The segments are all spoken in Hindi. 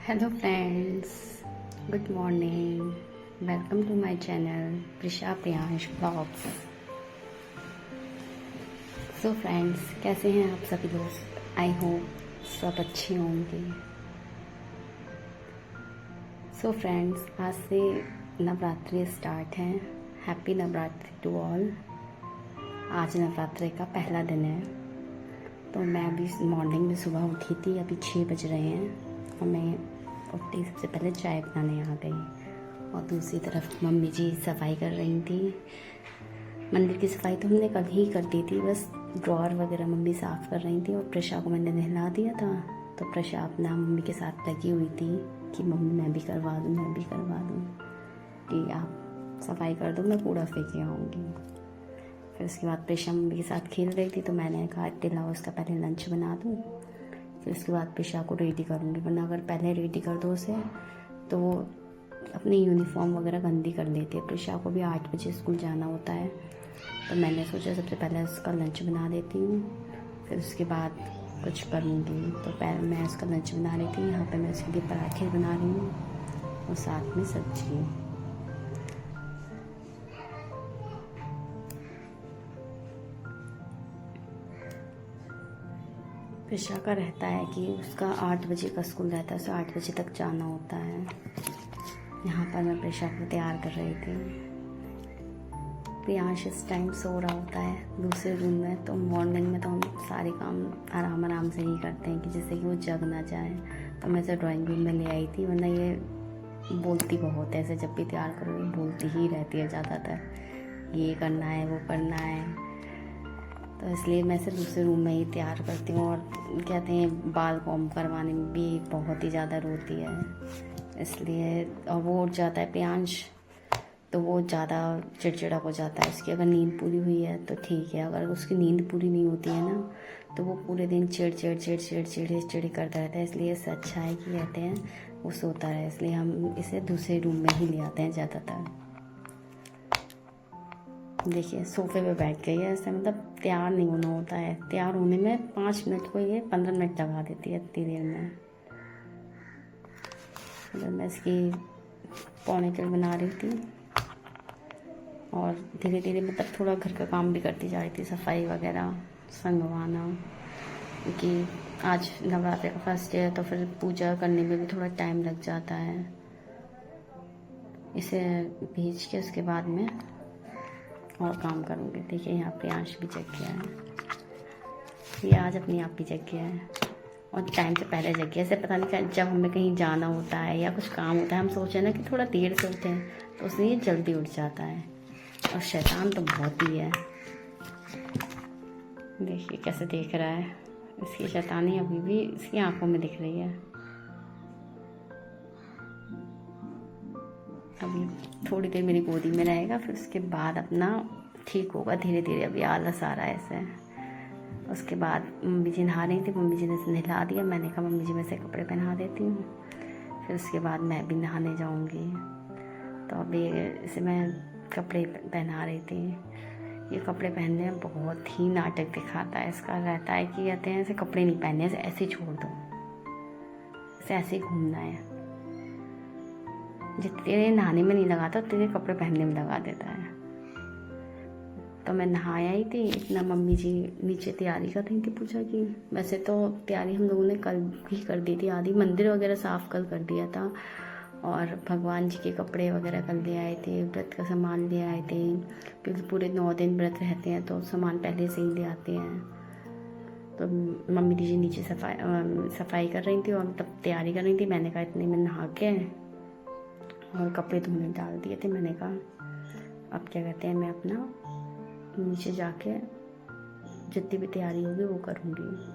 Hello friends, good morning. Welcome to my channel Prisha Priyansh blogs. So friends, कैसे हैं आप सभी लोग? आई होप सब अच्छे होंगे। सो फ्रेंड्स, आज से नवरात्रि स्टार्ट है। Happy Navratri to all. आज नवरात्रि का पहला दिन है। तो मैं अभी मॉर्निंग में सुबह उठी थी, अभी 6 बज रहे हैं और मैं उठते ही सबसे पहले चाय बनाने आ गई। और दूसरी तरफ मम्मी जी सफाई कर रही थी। मंदिर की सफाई तो हमने कल ही कर दी थी, बस ड्रॉर वगैरह मम्मी साफ़ कर रही थी। और प्रशा को मैंने नहला दिया था, तो प्रशा अपना मम्मी के साथ लगी हुई थी कि मम्मी मैं भी करवा दूँ कि आप सफाई कर दो, मैं कूड़ा फेंक आऊँगी। फिर उसके बाद प्रशा मम्मी के साथ खेल रही थी, तो मैंने कहा इतने लाओ उसका पहले लंच बना दूँ, फिर उसके बाद प्रशा को रेडी करूँगी। वरना अगर पहले रेडी कर दो उसे तो वो अपनी यूनिफॉर्म वगैरह गंदी कर लेती है। प्रशा को भी 8 बजे स्कूल जाना होता है, तो मैंने सोचा सबसे पहले उसका लंच बना देती हूँ, फिर उसके बाद कुछ करूँगी। तो पहले मैं उसका लंच बना रही थी। यहाँ पे मैं उसके लिए पराठे बना रही हूँ और साथ में सब्जी। प्रशा का रहता है कि उसका 8 बजे का स्कूल रहता है, उसे 8 बजे तक जाना होता है। यहाँ पर मैं प्रशा को तैयार कर रही थी। प्रियांश इस टाइम सो रहा होता है दूसरे रूम में, तो मॉर्निंग में तो हम सारे काम आराम आराम से ही करते हैं कि जिससे कि वो जग ना जाए। तो मैं इसे ड्राइंग रूम में ले आई थी, वरना ये बोलती बहुत है। ऐसे जब भी तैयार करो ये बोलती ही रहती है ज़्यादातर, ये करना है वो करना है। तो इसलिए मैं इसे दूसरे रूम में ही तैयार करती हूँ। और कहते हैं बाल कॉम्ब करवाने में भी बहुत ही ज़्यादा रोती है, इसलिए। और वो उठ जाता है प्रियांश, तो वो ज़्यादा चिड़चिड़ा हो जाता है। उसकी अगर नींद पूरी हुई है तो ठीक है, अगर उसकी नींद पूरी नहीं होती है ना, तो वो पूरे दिन चिड़ करता रहता है। इसलिए इससे अच्छा है कि कहते हैं वो सोता रहे, इसलिए हम इसे दूसरे रूम में ही ले आते हैं ज़्यादातर। देखिए सोफे पे बैठ गई है। ऐसे मतलब तैयार नहीं होना होता है, तैयार होने में 5 मिनट को ये 15 मिनट लगा देती है इतनी देर में। मतलब मैं इसकी पॉनीटेल बना रही थी और धीरे धीरे मतलब थोड़ा घर का काम भी करती जा रही थी, सफाई वगैरह संगवाना, क्योंकि आज नवरात्रि का फर्स्ट डे है, तो फिर पूजा करने में भी थोड़ा टाइम लग जाता है। इसे भेज के उसके बाद में और काम करूँगी। देखिए यहाँ प्रियांश भी जग गया है, ये आज अपने आप भी जग गया है और टाइम से पहले जग गया। ऐसे पता नहीं क्या, जब हमें कहीं जाना होता है या कुछ काम होता है, हम सोचें ना कि थोड़ा देर से उठें, तो उसमें ये जल्दी उठ जाता है। और शैतान तो बहुत ही है, देखिए कैसे देख रहा है। इसकी शैतानी अभी भी इसकी आंखों में दिख रही है। अभी थोड़ी देर मेरी गोदी में रहेगा, फिर उसके बाद अपना ठीक होगा धीरे धीरे। अभी आलस आ रहा है ऐसे। उसके बाद मम्मी जी नहा रही थी, मम्मी जी ने नहला दिया। मैंने कहा मम्मी जी मैं से कपड़े पहना देती हूँ, फिर उसके बाद मैं भी नहाने जाऊँगी। तो अभी इसे मैं कपड़े पहना रही थी। ये कपड़े पहनने में बहुत ही नाटक दिखाता है। इसका रहता है कि कहते हैं ऐसे कपड़े नहीं पहनने, ऐसे ही छोड़ दो, ऐसे ही घूमना है। जितने नहाने में नहीं लगाता उतने कपड़े पहनने में लगा देता है। तो मैं नहाया ही थी, इतना मम्मी जी नीचे तैयारी कर रही थी पूजा की। वैसे तो तैयारी हम लोगों ने कल भी कर दी थी आधी, मंदिर वगैरह साफ़ कल कर दिया था और भगवान जी के कपड़े वगैरह कल ले आए थे, व्रत का सामान ले आए थे, क्योंकि पूरे 9 दिन व्रत रहते हैं तो सामान पहले से ही ले आते हैं। तो मम्मी जी नीचे सफाई कर रही थी और तब तैयारी कर रही थी। मैंने कहा इतने में नहा के और कपड़े धोने डाल दिए थे। मैंने कहा अब क्या कहते हैं मैं अपना नीचे जाके जितनी भी तैयारी होगी वो करूँगी।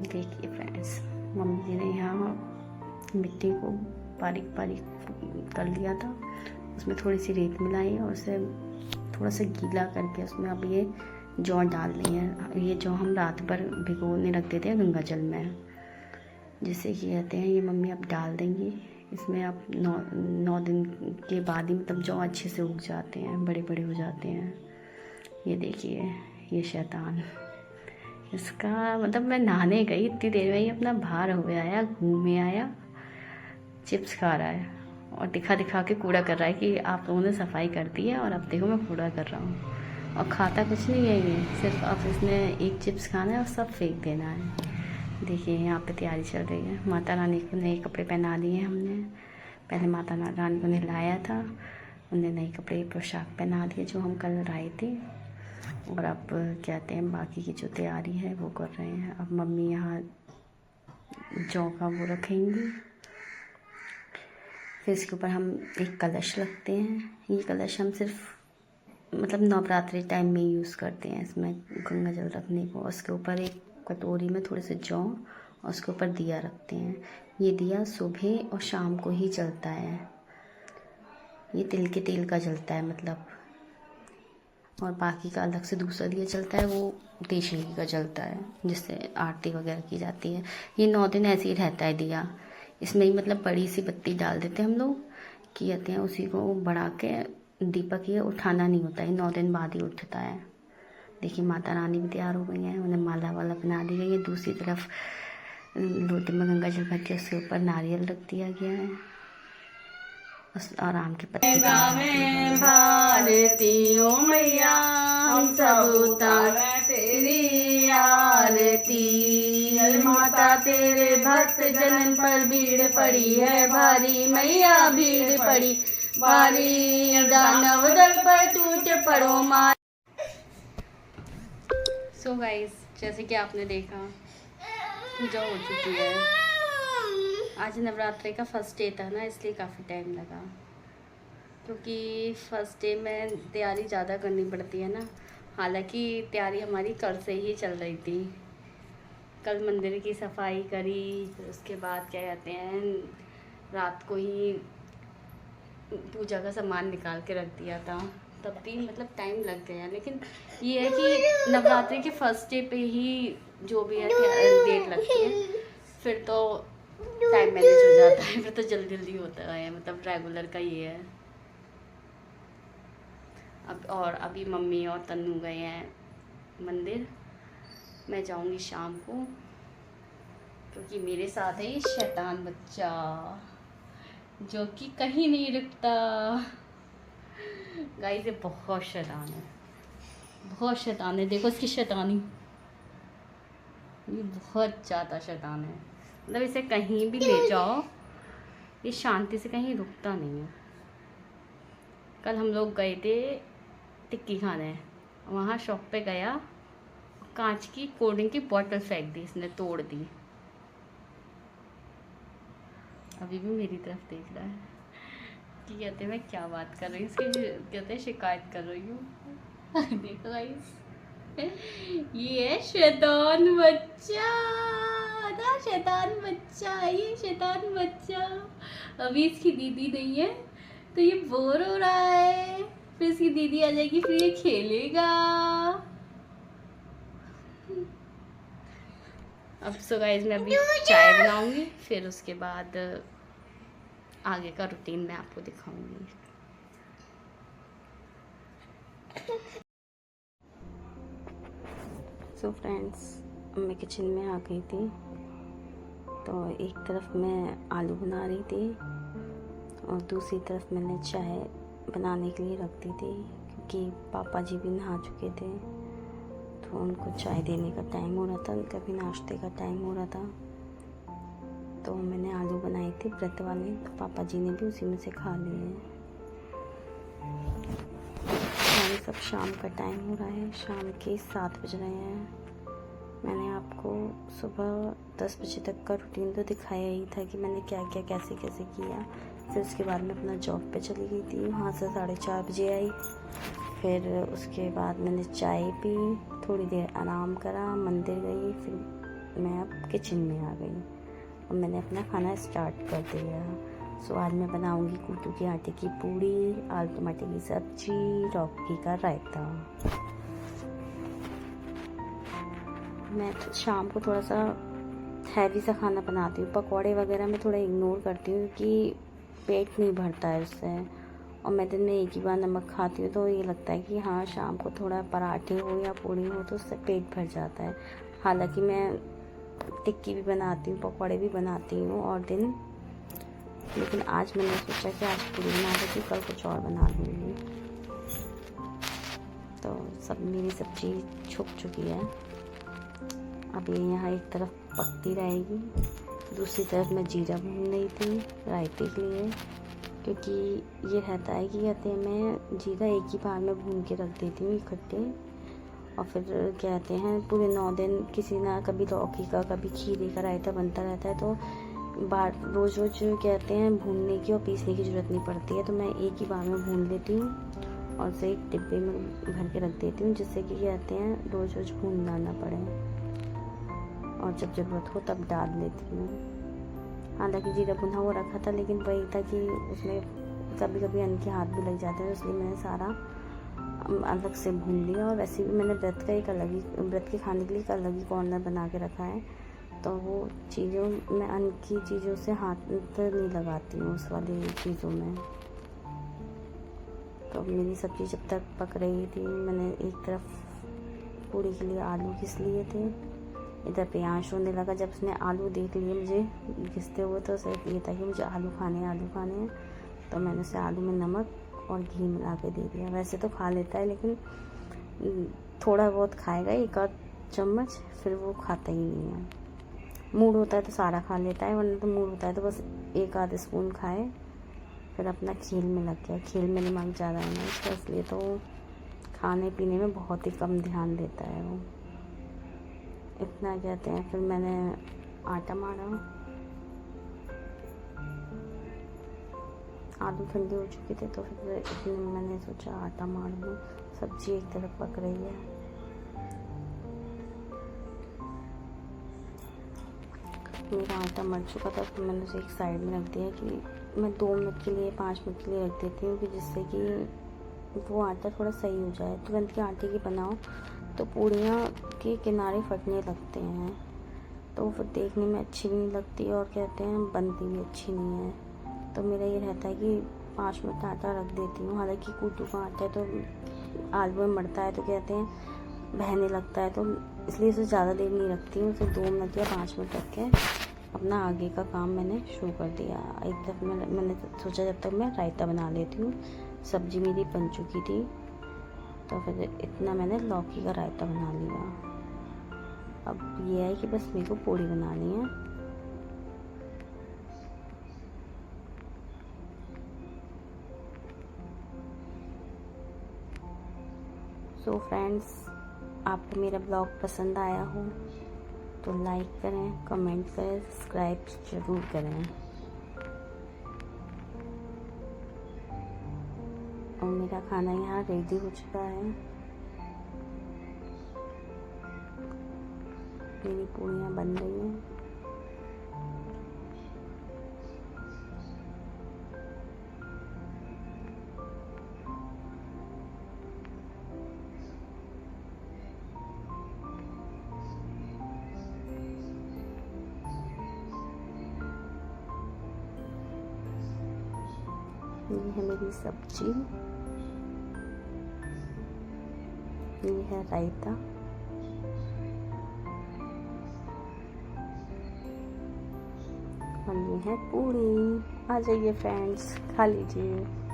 देखिए फ्रेंड्स, मम्मी जी ने यहाँ मिट्टी को बारीक बारीक कर लिया था, उसमें थोड़ी सी रेत मिलाई और उसे थोड़ा सा गीला करके उसमें अब ये जौ डाल ली है। ये जौ हम रात भर भिगोने रख देते हैं गंगा जल में, जिससे कि कहते हैं ये मम्मी अब डाल देंगी इसमें। अब 9 दिन के बाद ही मतलब जौ अच्छे से उग जाते हैं, बड़े बड़े हो जाते हैं। ये देखिए ये शैतान, इसका मतलब मैं नहाने गई इतनी देर में ही अपना बाहर हो आया, घूमे आया, चिप्स खा रहा है और दिखा दिखा के कूड़ा कर रहा है कि आप लोगों ने सफाई कर दी है और अब देखो मैं कूड़ा कर रहा हूँ। और खाता कुछ नहीं है ये, सिर्फ अब इसने एक चिप्स खाना है और सब फेंक देना है। देखिए यहाँ पे तैयारी चल रही है। माता रानी को नए कपड़े पहना दिए हमने। पहले माता रानी को नहलाया था, उन्हें नए कपड़े पोशाक पहना दिए जो हम कल लाए थे। और अब कहते हैं बाकी की जो तैयारी है वो कर रहे हैं। अब मम्मी यहाँ जौ का वो रखेंगी, फिर इसके ऊपर हम एक कलश रखते हैं। ये कलश हम सिर्फ मतलब नवरात्रि टाइम में यूज़ करते हैं, इसमें गंगा जल रखने को। उसके ऊपर एक कटोरी में थोड़े से जौ और उसके ऊपर दिया रखते हैं। ये दिया सुबह और शाम को ही जलता है, ये तिल के तेल का जलता है मतलब। और बाकी का अलग से दूसरा दिया जलता है, वो देशी घी का जलता है, जिससे आरती वगैरह की जाती है। ये 9 दिन ऐसे ही रहता है दिया। इसमें ही मतलब बड़ी सी बत्ती डाल देते हैं हम लोग, कि कहते हैं उसी को बढ़ा के दीपक ये उठाना नहीं होता है, 9 दिन बाद ही उठता है। देखिए माता रानी भी तैयार हो गई हैं, उन्हें माला वाला बना दी गई है। दूसरी तरफ लोटे में गंगा जल भर के उसके ऊपर नारियल रख दिया गया है और आम के पत्ते। भारती ओ मैया हम सब उतारे तेरी आरती। माता तेरे भक्त जनन पर भीड़ पड़ी है भारी, मैया भीड़ पड़ी भारी। दानव दल पर टूट पड़ो माँ। सो गाइस, जैसे कि आपने देखा पूजा हो चुकी है। आज नवरात्रि का फर्स्ट डे था ना, इसलिए काफ़ी टाइम लगा, क्योंकि फर्स्ट डे में तैयारी ज़्यादा करनी पड़ती है ना। हालांकि तैयारी हमारी कल से ही चल रही थी। कल मंदिर की सफाई करी, फिर उसके बाद क्या कहते हैं रात को ही पूजा का सामान निकाल के रख दिया था, तब भी मतलब टाइम लग गया। लेकिन ये है कि नवरात्रि के फर्स्ट डे पे ही जो भी है डेट लगती है, फिर तो टाइम मैनेज हो जाता है, फिर तो जल्दी जल्दी होता है, मतलब रेगुलर का ये है। अब और अभी मम्मी और तन्नू गए हैं मंदिर, मैं जाऊंगी शाम को, क्योंकि मेरे साथ है ये शैतान बच्चा जो कि कहीं नहीं रुकता। गाइस ये बहुत शैतान है, बहुत शैतान है। देखो इसकी शैतानी, ये बहुत ज़्यादा शैतान है। मतलब इसे कहीं भी ले जाओ ये शांति से कहीं रुकता नहीं है। कल हम लोग गए थे टिक्की खाने, वहाँ शॉप पे गया, कांच की कोल्ड ड्रिंक की बोतल फेंक दी, इसने तोड़ दी। अभी भी मेरी तरफ देख रहा है कि कहते हैं मैं क्या बात कर रही हूँ, इसकी कहते हैं शिकायत कर रही हूँ। देखो गाइस, ये है शैतान बच्चा ना, शैतान बच्चा, ये शैतान बच्चा। अभी इसकी दीदी नहीं है तो ये बोर हो रहा है, फिर इसकी दीदी आ जाएगी फिर ये खेलेगा। अब सो गाइस मैं अभी चाय बनाऊंगी, फिर उसके बाद आगे का रूटीन मैं आपको दिखाऊंगी। सो फ्रेंड्स, मैं किचन में आ गई थी, तो एक तरफ मैं आलू बना रही थी और दूसरी तरफ मैंने चाय बनाने के लिए रख दी थी, क्योंकि पापा जी भी नहा चुके थे, तो उनको चाय देने का टाइम हो रहा था, उनका भी नाश्ते का टाइम हो रहा था। तो मैंने आलू बनाए थे व्रत वाले, तो पापा जी ने भी उसी में से खा लिए। हमारे सब शाम का टाइम हो रहा है, शाम के 7 बज रहे हैं। मैंने आपको सुबह 10 बजे तक का रूटीन तो दिखाया ही था कि मैंने क्या क्या कैसे कैसे किया। फिर उसके बाद मैं अपना जॉब पे चली गई थी, वहाँ से 4:30 बजे आई। फिर उसके बाद मैंने चाय पी, थोड़ी देर आराम करा, मंदिर गई, फिर मैं अब किचन में आ गई और मैंने अपना खाना स्टार्ट कर दिया। सो आज मैं बनाऊंगी कूटू के आटे की पूड़ी, आलू टमाटर की सब्जी, लौकी का रायता। मैं शाम को थोड़ा सा हैवी सा खाना बनाती हूँ। पकौड़े वगैरह मैं थोड़ा इग्नोर करती हूँ क्योंकि पेट नहीं भरता है उससे, और मैं दिन में एक ही बार नमक खाती हूँ, तो ये लगता है कि हाँ शाम को थोड़ा पराठे हो या पूड़ी हो तो उससे पेट भर जाता है। हालांकि मैं टिक्की भी बनाती हूँ, पकौड़े भी बनाती हूँ और दिन, लेकिन आज मैंने सोचा कि आज पूड़ी बना देती हूँ, कल कुछ और बना लूँगी। तो सब मेरी सब्ज़ी छुप चुकी है। अब ये यहाँ एक तरफ पकती रहेगी, दूसरी तरफ मैं जीरा भून रही थी रायते के लिए, क्योंकि ये रहता है कि कहते हैं मैं जीरा एक ही बार में भून के रख देती हूँ इकट्ठे, और फिर कहते हैं पूरे 9 दिन किसी ना कभी लौकी का कभी खीरे का रायता बनता रहता है, तो रोज़ रोज़ कहते हैं भूनने की और पीसने की ज़रूरत नहीं पड़ती है। तो मैं एक ही बार में भून लेती हूँ और उसे एक डिब्बे में भर के रख देती हूँ, जिससे कि कहते हैं रोज़ रोज़ भूनना ना पड़े, और जब ज़रूरत हो तब डाल लेती हूँ। हालांकि जीरा भुना हुआ रखा था, लेकिन वही था कि उसमें कभी कभी अन्न के हाथ भी लग जाते हैं, तो इसलिए मैंने सारा अलग से भून लिया। और वैसे भी मैंने व्रत के खाने के लिए एक अलग ही कॉर्नर बना के रखा है, तो वो चीज़ों मैं अन्न की चीज़ों से हाथ नहीं लगाती हूँ उस वाली चीज़ों में। तो मेरी सब्ज़ी जब तक पक रही थी, मैंने एक तरफ पूड़ी के लिए आलू घिस लिए थे, इधर प्याज होने लगा। जब उसने आलू देख लिए मुझे घिसते हुए, तो सिर्फ ये था कि मुझे आलू खाने हैं, तो मैंने उसे आलू में नमक और घी मिला के दे दिया। वैसे तो खा लेता है, लेकिन थोड़ा बहुत खाएगा, 1 आध चम्मच, फिर वो खाता ही नहीं है। मूड होता है तो सारा खा लेता है, वरना तो मूड होता है तो बस 1 आध स्पून खाए, फिर अपना खेल में लग गया। खेल में दिमाग ज़्यादा है ना, तो इसलिए तो खाने पीने में बहुत ही कम ध्यान देता है वो। इतना कहते हैं। फिर मैंने आटा मारा, आलू ठंडे हो चुके थे, तो फिर इतने मैंने सोचा आटा मार दूँ। सब्जी एक तरफ पक रही है, मेरा आटा मर चुका था, तो मैंने उसे एक साइड में रख दिया कि मैं 2 मिनट के लिए 5 मिनट के लिए रख देती हूँ, कि जिससे कि वो आटा थोड़ा सही हो जाए। तुरंत के आटे की बनाओ तो पूड़ियाँ के किनारे फटने लगते हैं, तो फिर देखने में अच्छी भी नहीं लगती, और कहते हैं बनती भी अच्छी नहीं है। तो मेरा ये रहता है कि 5 मिनट आटा रख देती हूँ। हालांकि कूटू का आटा है तो आलू में मरता है, तो कहते हैं बहने लगता है, तो इसलिए इसे ज़्यादा देर नहीं रखती हूँ। उसे 2 मिनट या 5 मिनट रख के अपना आगे का काम मैंने शुरू कर दिया। एक तरफ मैंने सोचा जब तक मैं रायता बना लेती हूँ। सब्जी मेरी बन चुकी थी, तो फिर इतना मैंने लौकी का रायता बना लिया। अब ये है कि बस मेरे को पूड़ी बनानी है। सो फ्रेंड्स, आपको मेरा ब्लॉग पसंद आया हो तो लाइक करें, कमेंट करें, सब्सक्राइब ज़रूर करें। और मेरा खाना यहाँ रेडी हो चुका है। मेरी पूड़ियाँ बन रही हैं। ये है मेरी सब्जी, ये है रायता, और ये है पूड़ी। आ जाइए फ्रेंड्स, खा लीजिए।